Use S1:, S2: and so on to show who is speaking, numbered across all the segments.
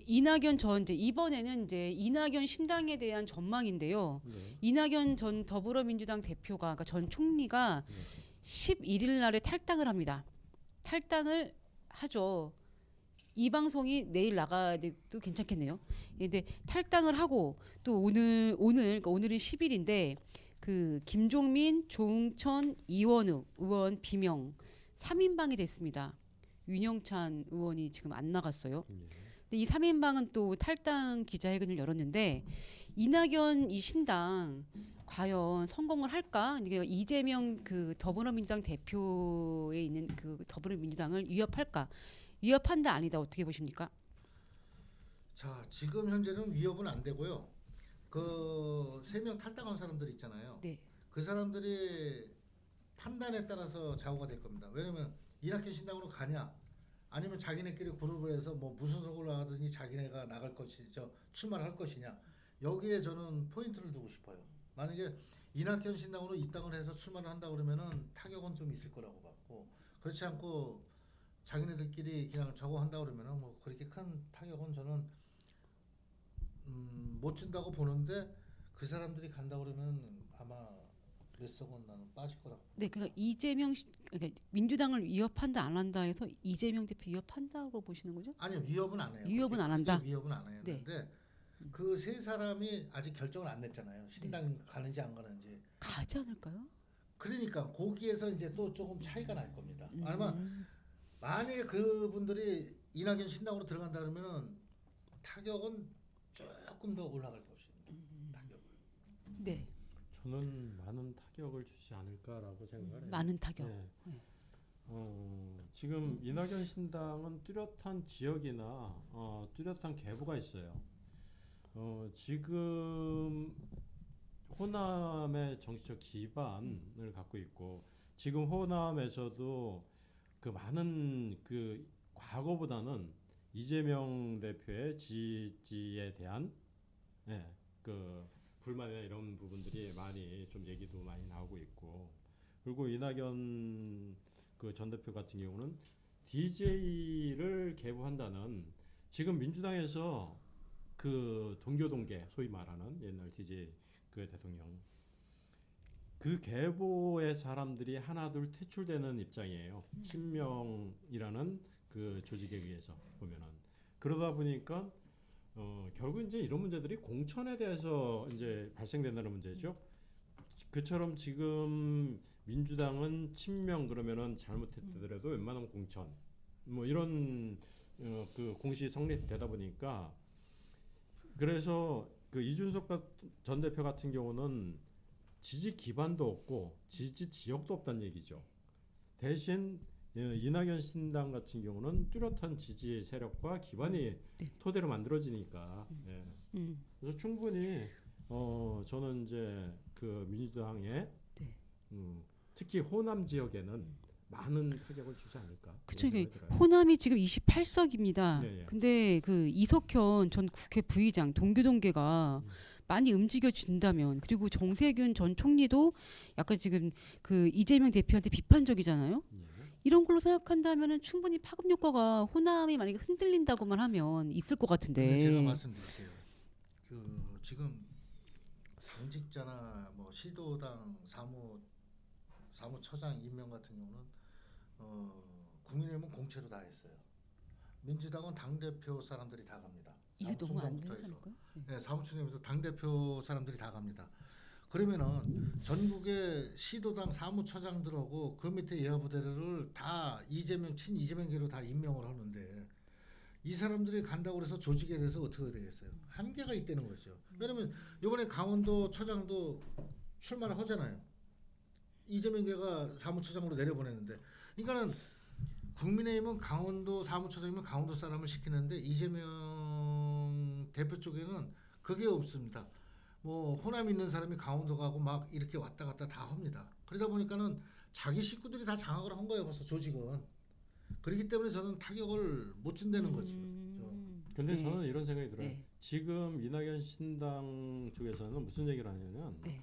S1: 이낙연 전 이제 이번에는 이제 이낙연 신당에 대한 전망인데요.
S2: 네.
S1: 이낙연 전 더불어민주당 대표가 그러니까 전 총리가
S2: 네.
S1: 11일 날에 탈당을 합니다. 탈당을 하죠. 이 방송이 내일 나가도 괜찮겠네요. 근데 탈당을 하고 또 그러니까 오늘은 10일인데 그 김종민, 조응천, 이원욱 의원 비명 3인방이 됐습니다. 윤영찬 의원이 지금 안 나갔어요.
S2: 네.
S1: 근데 이 3인방은 또 탈당 기자회견을 열었는데 이낙연 이 신당 과연 성공을 할까? 이게 이재명 그 더불어민주당 대표에 있는 그 더불어민주당을 위협할까? 위협한다 아니다 어떻게 보십니까?
S3: 자, 지금 현재는 위협은 안 되고요. 그 3명 탈당한 사람들 있잖아요.
S1: 네.
S3: 그 사람들이 판단에 따라서 좌우가 될 겁니다. 왜냐면 이낙연 신당으로 가냐, 아니면 자기네끼리 그룹을 해서 뭐 무소속으로 하든지 자기네가 나갈 것이 출마를 할 것이냐. 여기에 저는 포인트를 두고 싶어요. 만약에 이낙연 신당으로 입당을 해서 출마를 한다 그러면은 타격은 좀 있을 거라고 봤고, 그렇지 않고 자기네들끼리 그냥 저거 한다 그러면은 뭐 그렇게 큰 타격은 저는 못 준다고 보는데, 그 사람들이 간다 그러면 아마 몇 석은 나는 빠질 거라고.
S1: 네, 그러니까 그러니까 민주당을 위협한다 안 한다 해서 이재명 대표 위협한다고 보시는 거죠?
S3: 아니요, 위협은 안 해요.
S1: 위협은 안 한다?
S3: 위협은 안 해요.
S1: 네.
S3: 근데 그 세 사람이 아직 결정을 안 냈잖아요. 신당 가는지 안 가는지.
S1: 가지 않을까요?
S3: 그러니까 거기에서 이제 또 조금 차이가 날 겁니다. 아마
S1: 음.
S3: 만약에 그분들이 이낙연 신당으로 들어간다 그러면은 타격은 조금 더 올라갈 것입니다. 타격.
S1: 네.
S2: 저는 많은 타격을 주지 않을까라고 생각을 해요.
S1: 많은 타격.
S2: 네.
S1: 네.
S2: 지금 이낙연 신당은 뚜렷한 지역이나 뚜렷한 계보가 있어요. 지금 호남의 정치적 기반을 갖고 있고, 지금 호남에서도 그 많은 그 과거보다는 이재명 대표의 지지에 대한 그 불만이나 이런 부분들이 많이 좀 얘기도 많이 나오고 있고, 그리고 이낙연 그 전 대표 같은 경우는 DJ를 계보한다는, 지금 민주당에서 그 동교동계 소위 말하는 옛날 DJ 그 대통령 그 계보의 사람들이 하나둘 퇴출되는 입장이에요. 친명이라는 그 조직에 의해서 보면은. 그러다 보니까 결국 이제 이런 문제들이 공천에 대해서 이제 발생된다는 문제죠. 그처럼 지금 민주당은 친명 그러면은 잘못했더라도 웬만하면 공천 뭐 이런 그 공시 성립되다 보니까, 그래서 그 이준석 전 대표 같은 경우는 지지 기반도 없고 지지 지역도 없다는 얘기죠. 대신 이낙연 신당 같은 경우는 뚜렷한 지지 세력과 기반이 토대로 만들어지니까. 그래서 충분히 저는 이제 그 민주당의 특히 호남 지역에는 많은 타격을 주지 않을까.
S1: 그쵸.
S2: 그런
S1: 이게
S2: 생각이 들어요.
S1: 호남이 지금 28석입니다.
S2: 네, 예.
S1: 근데 그 이석현 전 국회 부의장 동교동계가 많이 움직여 준다면, 그리고 정세균 전 총리도 약간 지금 그 이재명 대표한테 비판적이잖아요.
S2: 예.
S1: 이런 걸로 생각한다면은 충분히 파급 효과가 호남이 만약에 흔들린다고만 하면 있을 것 같은데.
S3: 제가 말씀드릴게요. 그 지금 당직자나 뭐 시도당 사무처장 임명 같은 경우는 국민의힘은 공채로 다 했어요. 민주당은 당 대표 사람들이 다 갑니다.
S1: 이게 너무 안
S3: 사무총장부터
S1: 되지
S3: 해서.
S1: 않을까요?
S3: 네, 사무총장부터 당 대표 사람들이 다 갑니다. 그러면은 전국의 시도당 사무처장들하고 그 밑에 여부대를 다 친 이재명계로 다 임명을 하는데, 이 사람들이 간다고 해서 조직에 대해서 어떻게 되겠어요? 한계가 있다는 거죠. 왜냐면 이번에 강원도 처장도 출마를 하잖아요. 이재명계가 사무처장으로 내려보냈는데, 그러니까는 국민의힘은 강원도 사무처장이면 강원도 사람을 시키는데 이재명 대표 쪽에는 그게 없습니다. 뭐 호남 있는 사람이 강원도 가고 막 이렇게 왔다 갔다 다 합니다. 그러다 보니까는 자기 식구들이 다 장악을 한 거예요, 벌써 조직은. 그렇기 때문에 저는 타격을 못 준다는 거죠.
S2: 근데
S1: 네.
S2: 저는 이런 생각이 들어요.
S1: 네.
S2: 지금 이낙연 신당 쪽에서는 무슨 얘기를 하냐면,
S1: 네.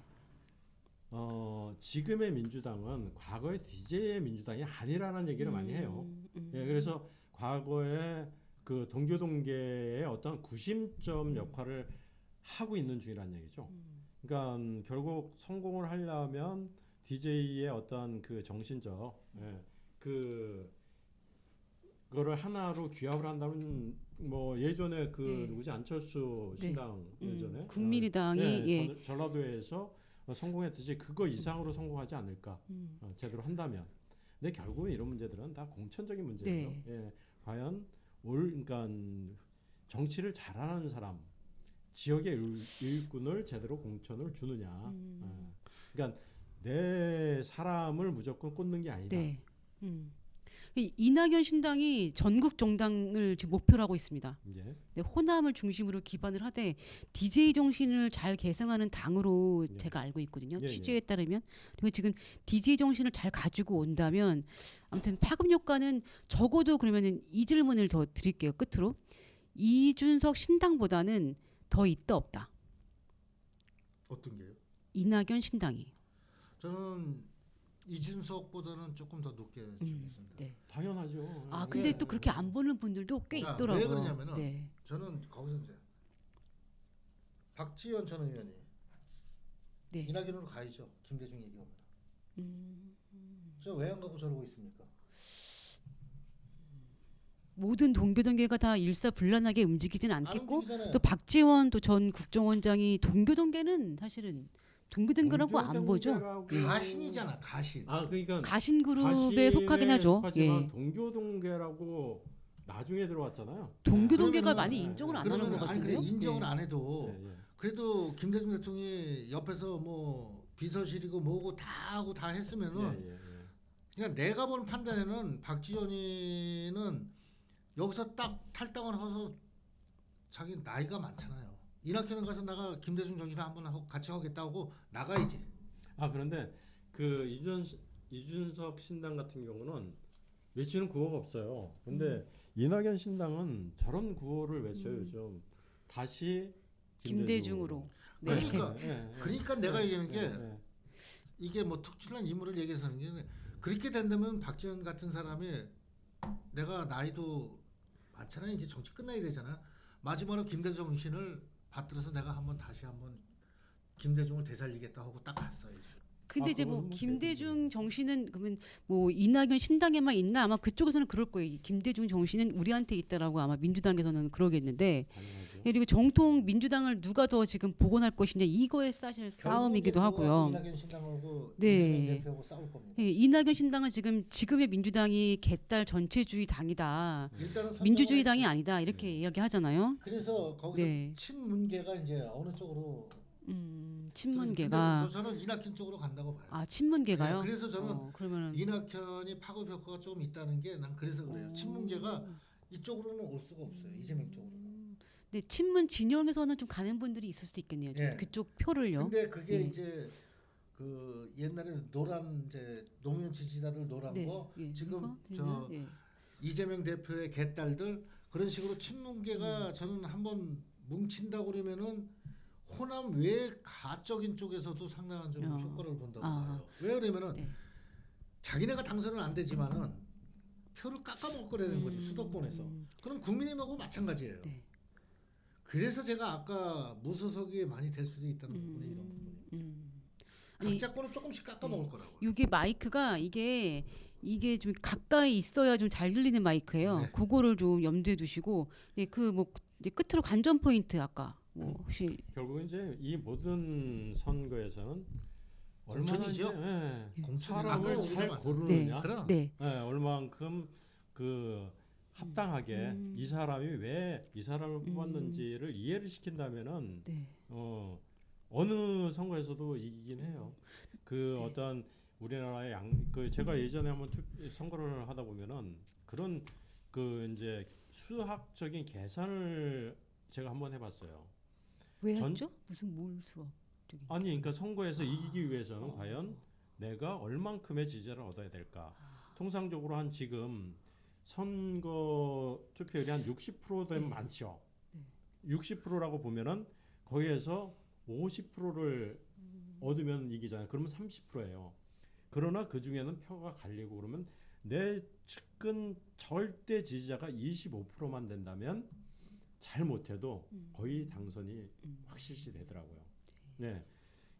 S2: 지금의 민주당은 과거의 DJ의 민주당이 아니라는 얘기를 많이 해요. 예, 그래서 과거에 그 동교동계의 어떤 구심점 역할을 하고 있는 중이라는 얘기죠. 그러니까 결국 성공을 하려면 DJ의 어떤 그 정신적 그거를 하나로 규합을 한다면 뭐 예전에 그
S1: 네.
S2: 누구지 안철수
S1: 네.
S2: 신당 예전에
S1: 국민의당이
S2: 전라도에서 성공했듯이 그거 이상으로 성공하지 않을까 제대로 한다면. 근데 결국은 이런 문제들은 다 공천적인 문제예요.
S1: 네.
S2: 예, 과연 그러니까 정치를 잘하는 사람, 지역의 일꾼을 제대로 공천을 주느냐. 그러니까 내 사람을 무조건 꽂는 게 아니다.
S1: 네. 이낙연 신당이 전국 정당을 지금 목표로 하고 있습니다.
S2: 예.
S1: 네, 호남을 중심으로 기반을 하되 DJ 정신을 잘 계승하는 당으로
S2: 예.
S1: 제가 알고 있거든요.
S2: 예,
S1: 취재에 따르면. 그리고 지금 DJ 정신을 잘 가지고 온다면 아무튼 파급 효과는 적어도 그러면은 이 질문을 더 드릴게요. 끝으로. 이준석 신당보다는 더 있다 없다.
S3: 어떤 게요?
S1: 이낙연 신당이.
S3: 저는 이준석보다는 조금 더 높게 주겠습니다.
S1: 네.
S2: 당연하죠.
S1: 아 근데
S2: 예.
S1: 또 그렇게 안 보는 분들도 꽤
S3: 그러니까
S1: 있더라고요.
S3: 왜 그러냐면은
S1: 네.
S3: 저는 거기서 이제 박지원 전 의원이
S1: 네.
S3: 이낙연으로 가야죠. 김대중 얘기합니다. 저 왜 안 가고 저러고 있습니까?
S1: 모든 동교동계가 다 일사불란하게 움직이진 않겠고
S3: 움직이잖아요.
S1: 또 박지원 또 전 국정원장이 동교동계는 사실은 동교동계라고 안 보죠.
S2: 동교동계라고-
S3: 가신이잖아, 가신.
S2: 아 그러니까
S1: 가신 그룹에
S2: 가신에
S1: 속하긴 하죠.
S2: 속하지만
S1: 예.
S2: 동교동계라고 나중에 들어왔잖아요.
S1: 동교동계가
S3: 그러면은-
S1: 많이 인정을 안 하는 것
S3: 아니 그래
S1: 같은데요.
S3: 인정은
S1: 예.
S3: 안 해도
S2: 예, 예.
S3: 그래도 김대중 대통령이 옆에서 뭐 비서실이고 뭐고 다 하고 다 했으면은
S2: 예, 예, 예.
S3: 그러니까 내가 보는 판단에는 박지원이는 여기서 딱 탈당을 해서 자기 나이가 많잖아요. 이낙연은 가서 나가 김대중 정신을 한번 하고 같이 하겠다고 나가야지.
S2: 아 그런데 그 이준석 신당 같은 경우는 외치는 구호가 없어요. 근데 이낙연 신당은 저런 구호를 외쳐요. 요즘 다시
S1: 김대중으로. 네.
S3: 그러니까 그러니까 내가 얘기하는 게
S2: 예.
S3: 이게 뭐 특출난 인물을 얘기해서 하는 게 그렇게 된다면 박지원 같은 사람이 내가 나이도 많잖아. 이제 정치 끝나야 되잖아. 마지막으로 김대중 정신을 받들어서 내가 다시 한번 김대중을 되살리겠다 하고 딱 갔어요.
S1: 근데
S2: 아,
S1: 이제 뭐
S2: 그거는 뭐
S1: 김대중 정신은 그러면 뭐 이낙연 신당에만 있나 아마 그쪽에서는 그럴 거예요. 이 김대중 정신은 우리한테 있다라고 아마 민주당에서는 그러겠는데
S2: 당연하죠.
S1: 그리고 정통 민주당을 누가 더 지금 복원할 것이냐 이거에 사실 싸움이기도 하고요.
S3: 이낙연 신당하고
S1: 네.
S3: 이재명 대표하고 싸울 겁니다.
S1: 예, 이낙연 신당은 지금의 민주당이 개딸 전체주의 당이다.
S3: 일단은
S1: 민주주의
S3: 선정을-
S1: 당이 아니다 이렇게 이야기하잖아요.
S3: 그래서 거기서
S1: 네.
S3: 친문계가 이제 어느 쪽으로
S1: 친문계가
S3: 근데 저는 이낙연 쪽으로 간다고 봐요.
S1: 아 친문계가요.
S3: 네, 그래서 저는
S1: 그러면은
S3: 이낙연이 파급 효과가 좀 있다는 게 난 그래서 그래요. 친문계가 이쪽으로는 올 수가 없어요. 이재명 쪽으로는.
S1: 근데 친문 진영에서는 좀 가는 분들이 있을 수도 있겠네요. 좀
S3: 예.
S1: 그쪽 표를요.
S3: 근데 그게
S1: 예.
S3: 이제 그 옛날에 노란 이제 노무현 지지자들 노란 거
S1: 예.
S3: 지금
S1: 이거?
S3: 저
S1: 예.
S3: 이재명 대표의 개딸들 그런 식으로 친문계가 저는 한번 뭉친다고 그러면은 호남 외 가적인 쪽에서도 상당한 좀
S1: 어.
S3: 효과를 본다고
S1: 아.
S3: 봐요. 왜 그러면은
S1: 네.
S3: 자기네가 당선은 안 되지만은 표를 깎아먹을 거라는 거지 수도권에서. 그럼 국민의힘하고 마찬가지예요.
S1: 네.
S3: 그래서 제가 아까 무소속이 많이 될 수도 있다는 부분이 이런 부분이.
S1: 아니,
S3: 각자권은 조금씩 깎아먹을 거라고.
S1: 이게 마이크가 이게 좀 가까이 있어야 좀 잘 들리는 마이크예요.
S3: 네.
S1: 그거를 좀 염두에 두시고 그 이제 끝으로 관전 포인트 아까 뭐 혹시
S2: 결국은 이제 이 모든 선거에서는 얼마나
S3: 공천이죠.
S2: 이제, 예,
S3: 공천이
S2: 사람을
S3: 아까
S2: 잘
S3: 우리가 맞아.
S2: 고르느냐,
S3: 그럼
S1: 네.
S2: 예, 얼만큼 그 합당하게 이 사람이 왜 이 사람을 뽑았는지를 이해를 시킨다면은
S1: 네.
S2: 어느 선거에서도 이기긴 해요. 그
S1: 네.
S2: 어떤 우리나라의 그 제가 예전에 한번 선거를 하다 보면은 그런 그 이제 수학적인 계산을 제가 한번 해봤어요.
S1: 왜
S2: 전-
S1: 했죠? 무슨 뭘 수업 저기.
S2: 아니 그러니까 선거에서 이기기 위해서는 과연 내가 얼만큼의 지지를 얻어야 될까? 통상적으로 한 지금 선거 투표율이 한 60% 되면
S1: 네.
S2: 많죠.
S1: 네.
S2: 60%라고 보면은 거기에서 50%를 얻으면 이기잖아요. 그러면 30%예요. 그러나 그 중에는 표가 갈리고 그러면 내 측근 절대 지지자가 25%만 된다면 잘못해도 거의 당선이 확실시 되더라고요. 네.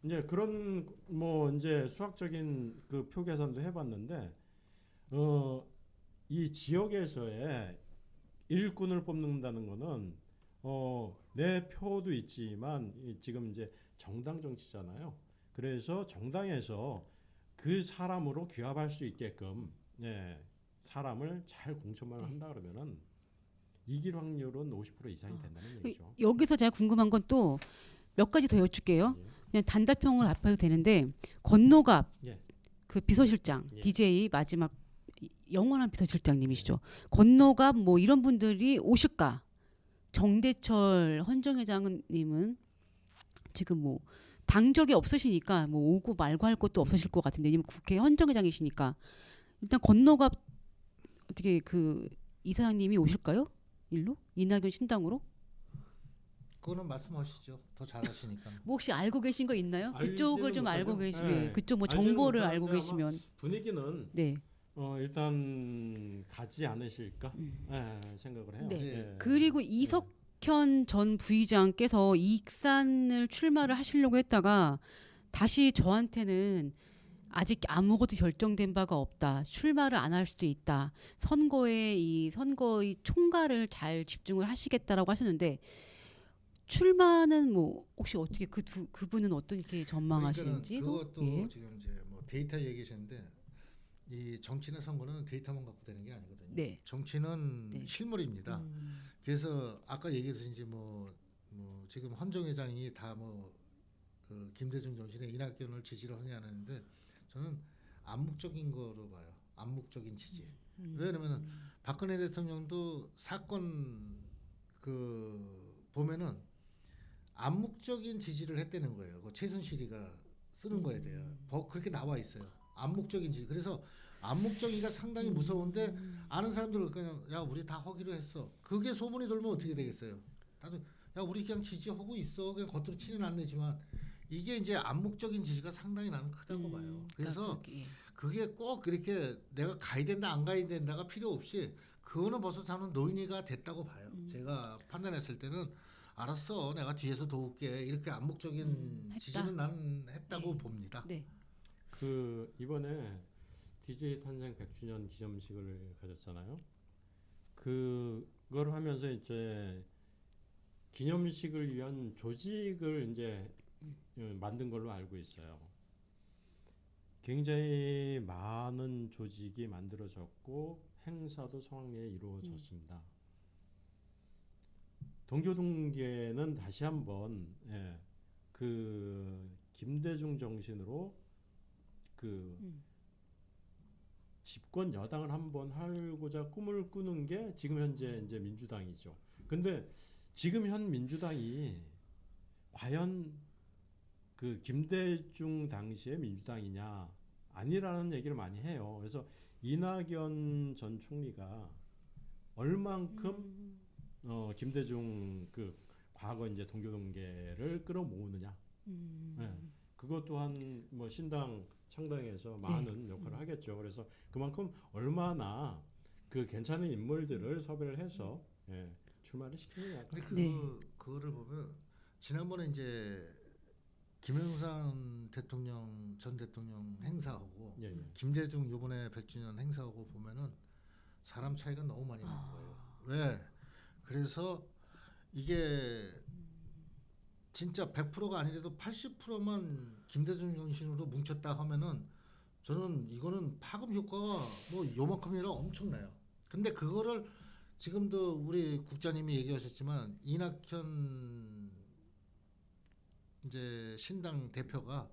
S2: 이제 그런 뭐 이제 수학적인 그 표 계산도 해봤는데 이 지역에서의 일꾼을 뽑는다는 거는 내 표도 있지만 지금 이제 정당 정치잖아요. 그래서 정당에서 그 사람으로 귀합할 수 있게끔 사람을 잘 공천만 한다 그러면은 이길 확률은 50% 이상이 된다는 얘기죠.
S1: 여기서 제가 궁금한 건 또 몇 가지 더 여쭙게요.
S2: 예.
S1: 그냥 단답형을 답해도 되는데 건노갑
S2: 예.
S1: 그 비서실장
S2: 예.
S1: DJ 마지막 영원한 비서실장님이시죠. 건노갑 뭐 이런 분들이 오실까? 정대철 헌정회장님은 지금 뭐 당적이 없으시니까 뭐 오고 말고 할 것도 없으실 것 같은데 왜냐면 국회 헌정회장이시니까 일단 건노갑 어떻게 그 이사장님이 오실까요? 일로? 이낙연 신당으로?
S3: 그거는 말씀하시죠. 더 잘하시니까.
S1: 뭐 혹시 알고 계신 거 있나요?
S2: 알지는
S1: 그쪽을 좀 알고
S2: 못하죠.
S1: 계시면
S2: 네.
S1: 그쪽 뭐
S2: 알지는
S1: 정보를
S2: 못하는데
S1: 알고
S2: 아마
S1: 계시면
S2: 분위기는
S1: 네.
S2: 일단 가지 않으실까 생각을 해요.
S1: 네.
S2: 예.
S1: 그리고 이석현 전 부의장께서 익산을 출마를 하시려고 했다가 다시 저한테는 아직 아무것도 결정된 바가 없다. 출마를 안 할 수도 있다. 선거의 총괄을 잘 집중을 하시겠다라고 하셨는데 출마는 뭐 혹시 어떻게 그분은 어떻게 전망하시는지
S3: 그것도
S1: 예.
S3: 지금 이제 뭐 데이터 얘기하시는데 이 정치나 선거는 데이터만 갖고 되는 게 아니거든요.
S1: 네.
S3: 정치는
S1: 네.
S3: 실물입니다. 그래서 아까 얘기했듯이 뭐 지금 헌정 회장이 다 뭐 그 김대중 정신의 이낙연을 지지를 하냐 하는데 저는 암묵적인 거로 봐요. 암묵적인 지지. 왜냐면은 박근혜 대통령도 사건 그 보면은 암묵적인 지지를 했다는 거예요. 그 최순실이가 쓰는 거에 대해 그렇게 나와 있어요. 암묵적인 지지. 그래서 암묵적이가 상당히 무서운데 아는 사람들은 그냥 야 우리 다 하기로 했어. 그게 소문이 돌면 어떻게 되겠어요? 다들 야 우리 그냥 지지하고 있어. 그냥 겉으로 티는 안 내지만 이게 이제 암묵적인 지지가 상당히 나는 크다고 봐요. 그래서 그게 꼭 그렇게 내가 가야 된다 안 가야 된다가 필요 없이 그거는 벌써 저는 노인이가 됐다고 봐요. 제가 판단했을 때는 알았어 내가 뒤에서 도울게 이렇게 암묵적인 지지는 나는 했다고 봅니다.
S1: 네.
S2: 그 이번에 DJ 탄생 100주년 기념식을 가졌잖아요. 그걸 하면서 이제 기념식을 위한 조직을 이제 만든 걸로 알고 있어요. 굉장히 많은 조직이 만들어졌고 행사도 성황리에 이루어졌습니다. 동교동계는 다시 한번 그 김대중 정신으로 그 집권 여당을 한번 하고자 꿈을 꾸는 게 지금 현재 이제 민주당이죠. 근데 지금 현 민주당이 과연 그 김대중 당시의 민주당이냐 아니라는 얘기를 많이 해요. 그래서 이낙연 전 총리가 얼만큼 김대중 그 과거 이제 동교동계를 끌어모으느냐. 그것 또한 뭐 신당 창당에서 많은 역할을 하겠죠. 그래서 그만큼 얼마나 그 괜찮은 인물들을 섭외를 해서 출마를 시키느냐.
S3: 근데 그거를 보면 지난번에 이제 김영삼 대통령 전 대통령 행사하고 김대중 요번에 100주년 행사하고 보면은 사람 차이가 너무 많이 나는 거예요. 왜? 그래서 이게 진짜 100%가 아니라도 80%만 김대중 정신으로 뭉쳤다 하면은 저는 이거는 파급 효과가 뭐 요만큼이나 엄청나요. 근데 그거를 지금도 우리 국장님이 얘기하셨지만 이낙연 이제 신당 대표가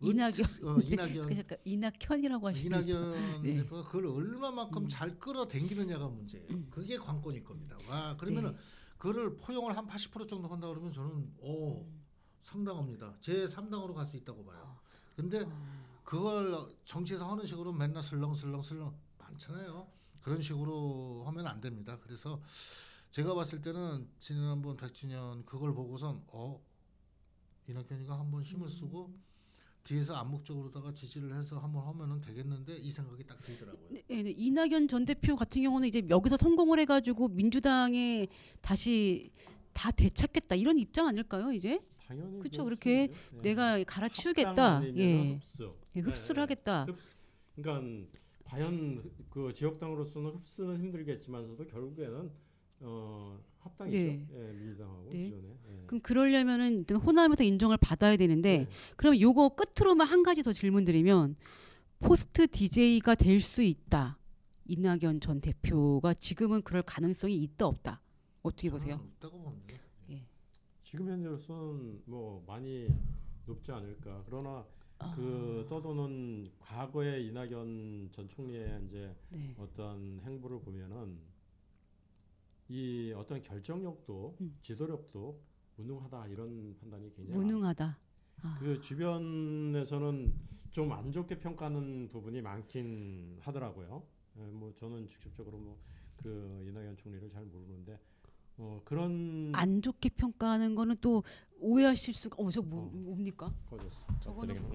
S3: 이낙연
S1: 그러니까 이낙연이라고 하시는
S3: 이낙연 대표가 그걸 얼마만큼 잘 끌어당기느냐가 문제예요. 그게 관건일 겁니다. 와 그러면은 그거를 포용을 한 80% 정도 한다 그러면 저는 상당합니다. 제 3당으로 갈 수 있다고 봐요. 근데 그걸 정치에서 하는 식으로 맨날 슬렁슬렁 많잖아요. 그런 식으로 하면 안 됩니다. 그래서 제가 봤을 때는 지난번 100주년 그걸 보고선 이낙연이가 한번 힘을 쓰고 뒤에서 암묵적으로다가 지지를 해서 한번 하면은 되겠는데 이 생각이 딱 들더라고요.
S1: 네, 네. 이낙연 전 대표 같은 경우는 이제 여기서 성공을 해가지고 민주당에 다시 다 되찾겠다 이런 입장 아닐까요? 이제
S2: 당연히
S1: 그쵸,
S2: 그럴 수
S1: 그렇게
S2: 있죠. 예.
S1: 내가
S2: 합당
S1: 갈아치우겠다.
S2: 아니면은
S1: 예.
S2: 흡수.
S1: 예, 흡수를
S2: 예, 예.
S1: 하겠다.
S2: 그러니까 과연 그 지역당으로서는 흡수는 힘들겠지만서도 결국에는 합당이죠.
S1: 네.
S2: 예, 민주당하고
S1: 네.
S2: 기존에. 예.
S1: 그럼 그러려면은 일단 호남에서 인정을 받아야 되는데
S2: 네.
S1: 그럼 요거 끝으로만 한 가지 더 질문 드리면 포스트 DJ가 될 수 있다. 이낙연 전 대표가 지금은 그럴 가능성이 있다 없다. 어떻게 보세요?
S3: 저는 없다고 봅니다.
S2: 지금 현재로서는 뭐 많이 높지 않을까. 그러나
S1: 아.
S2: 그 떠도는 과거의 이낙연 전 총리의 이제
S1: 네.
S2: 어떤 행보를 보면은 이 어떤 결정력도 지도력도 무능하다 이런 판단이 굉장히
S1: 무능하다. 아.
S2: 그 주변에서는 좀 안 좋게 평가하는 부분이 많긴 하더라고요. 예, 뭐 저는 직접적으로 뭐 그 이낙연 총리를 잘 모르는데 그런
S1: 안 좋게 평가하는 거는 또 오해하실 수가 뭡니까?
S2: 꺼졌어.
S1: 저거는